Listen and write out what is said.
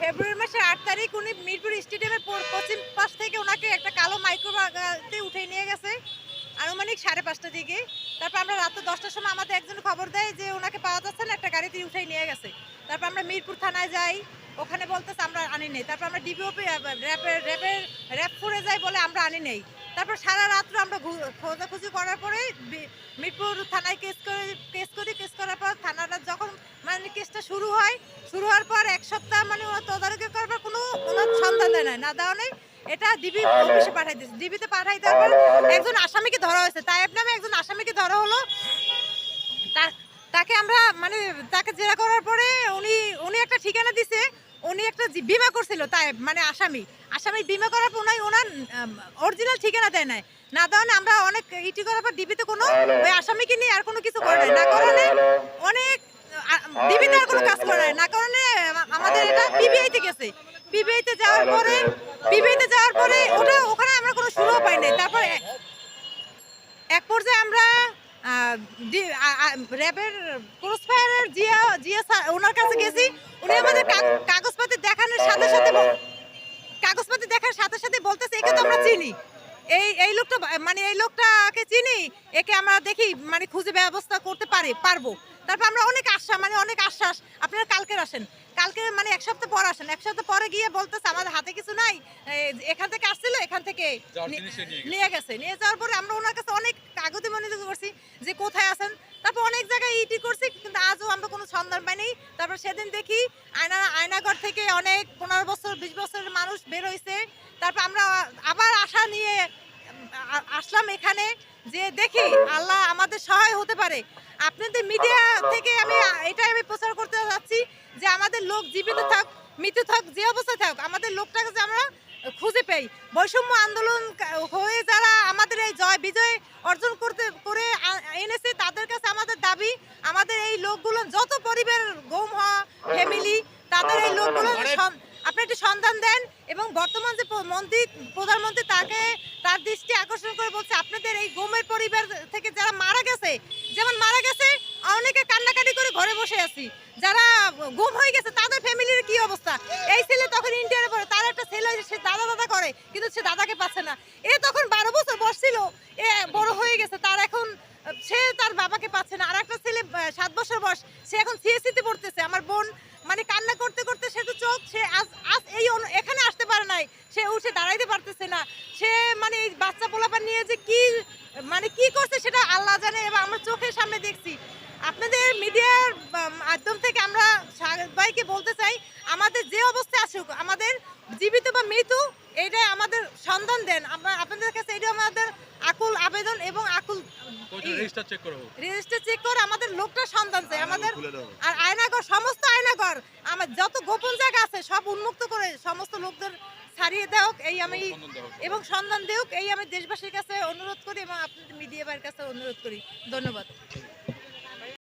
ফেব্রুয়ারি মাসের ৮ তারিখ উনি মিরপুর স্টেডিয়ামের পশ্চিম পাশ থেকে ওনাকে একটা কালো মাইক্রোবাসে উঠে নিয়ে গেছে আনুমানিক 5:30টার দিকে। তারপর আমরা রাত 10টার সময় আমাদের একজন খবর দেয় যে ওনাকে পাওয়া যাচ্ছে না, একটা গাড়িতে উঠে নিয়ে গেছে। তারপর আমরা মিরপুর থানায় যাই, ওখানে বলতেছে আমরা আনি নেই। তারপর আমরা ডিবিওপি র্যাবপুরে যাই, বলে আমরা আনি নেই। তারপর সারা রাত্র আমরা খোঁজাখুঁজি করার পরে মিরপুর থানায় কেস করার পর থানাটা যখন মানে কেসটা শুরু হওয়ার পর 1 সপ্তাহ মানে ওরা তদারকি করার পর কোনো ওনার সন্ধান দেয় না দেওয়া নেই। এটা ডিবি অফিসে পাঠাই দিয়েছে। ডিবিতে পাঠাই দেওয়ার পর একজন আসামিকে ধরা হয়েছে, তাইব নামে একজন আসামিকে ধরা হলো। তাকে আমরা মানে তাকে জেরা করার পরে উনি একটা ঠিকানা দিছে, উনি একটা বিমা করছিল তাইব মানে আসামি বিমা করার পর ওনার অরিজিনাল ঠিকানা দেয় নাই, না দেওয়া আমরা অনেক ইটি করার পর ডিবিতে কোনো ওই আসামিকে নিয়ে আর কোনো কিছু করে নাই, না কারণে অনেক ডিবিতে আর কোনো কাজ করে না কারণে আমাদের এটা পিবিআইতে গেছে। পিবিআইতে যাওয়ার পরে ওখানে আমরা কোনো সুরাহা পাই নাই। তারপর এক পর্যায়ে আমরা র্যাবের ক্রসফায়ারের জিয়া ওনার কাছে গেছি। উনি আমাদের কাগজপাতি দেখানোর সাথে সাথে বলতেছে একে তো আমরা চিনি, এই লোকটাকে চিনি, একে আমরা দেখি মানে খুঁজে ব্যবস্থা করতে পারবো। তারপর আমরা অনেক আশ্বাস আপনারা কালকে আসেন, কালকে মানে 1 সপ্তাহ পর আসেন। 1 সপ্তাহ পরে গিয়ে বলতেছে আমাদের হাতে কিছু নাই, এখান থেকে আসছিল, এখান থেকে নিয়ে গেছে। নিয়ে যাওয়ার পরে আমরা ওনার কাছে অনেক কাগজে মনোযোগ করছি যে কোথায় আছেন। তারপর অনেক জায়গায় ইটি করছি, কিন্তু আজও আমরা কোনো সন্ধান পাইনি। তারপর সেদিন দেখি আয়নাঘর থেকে অনেক 15 বছর 20 বছরের মানুষ বের হয়েছে। তারপর আমরা আবার আশা নিয়ে আসলাম এখানে যে দেখি আল্লাহ আমাদের সহায় হতে পারে। আপনাদের মিডিয়া থেকে আমি প্রচার করতে যাচ্ছি যে আমাদের লোক জীবিত থাক মৃত থাক যে অবস্থায় থাক, আমাদের লোকটাকে যে আমরা খুঁজে পাই। বৈষম্য আন্দোলন হয়ে যারা আমাদের এই বিজয় অর্জন করে এনেছে, তাদের কাছে আমাদের দাবি আমাদের এই লোকগুলো যত পরিবার গুম হওয়া ফ্যামিলি, তাদের এই লোকগুলো আপনি একটু সন্ধান দেন। এবং বর্তমান যে প্রধানমন্ত্রী তার দৃষ্টি আকর্ষণ করে বলছে আপনাদের এই গুমের পরিবার থেকে যারা মারা গেছে অনেকে কান্নাকাটি করে ঘরে বসে আছি, যারা গুম হয়ে গেছে তাদের ফ্যামিলির কি অবস্থা। এই ছেলে তখন ইন্টারে পড়ে, তার একটা ছেলে সে দাদা করে, কিন্তু সে দাদাকে পাচ্ছে না। তখন 12 বছর বয়স ছিল, বড় হয়ে গেছে, তার এখন সে তার বাবাকে পাচ্ছে না। আর একটা ছেলে 7 বছর বয়স, সে এখন সিএসসিতে পড়তেছে। আমার বোন মানে কান্না করতে করতে সে তো চোখ, সে আজ এখানে আসতে পারে নাই, সে উঠে দাঁড়াইতে পারতেছে না। সে মানে এই বাচ্চা পোলাপান নিয়ে যে কি করছে সেটা আল্লাহ জানে, এবং আমরা চোখের সামনে দেখছি। আপনাদের মিডিয়ার মাধ্যম থেকে আমরা ভাইকে বলতে চাই আমাদের যে অবস্থায় আসুক, আমাদের জীবিত বা মৃত্যু এইটাই আমাদের সন্ধান দেন। আপনাদের কাছে এটা আমাদের আকুল আবেদন এবং আকুল রেজিস্টার চেক করে আমাদের লোকটা সন্ধান চাই আমাদের। আর সমস্ত আয়নাঘর আমার যত গোপন জায়গা আছে সব উন্মুক্ত করে সমস্ত লোকদের ছাড়িয়ে দেওক এবং সন্ধান দেওক, এই আমি দেশবাসীর কাছে অনুরোধ করি এবং আপনাদের মিডিয়ার কাছে অনুরোধ করি। ধন্যবাদ।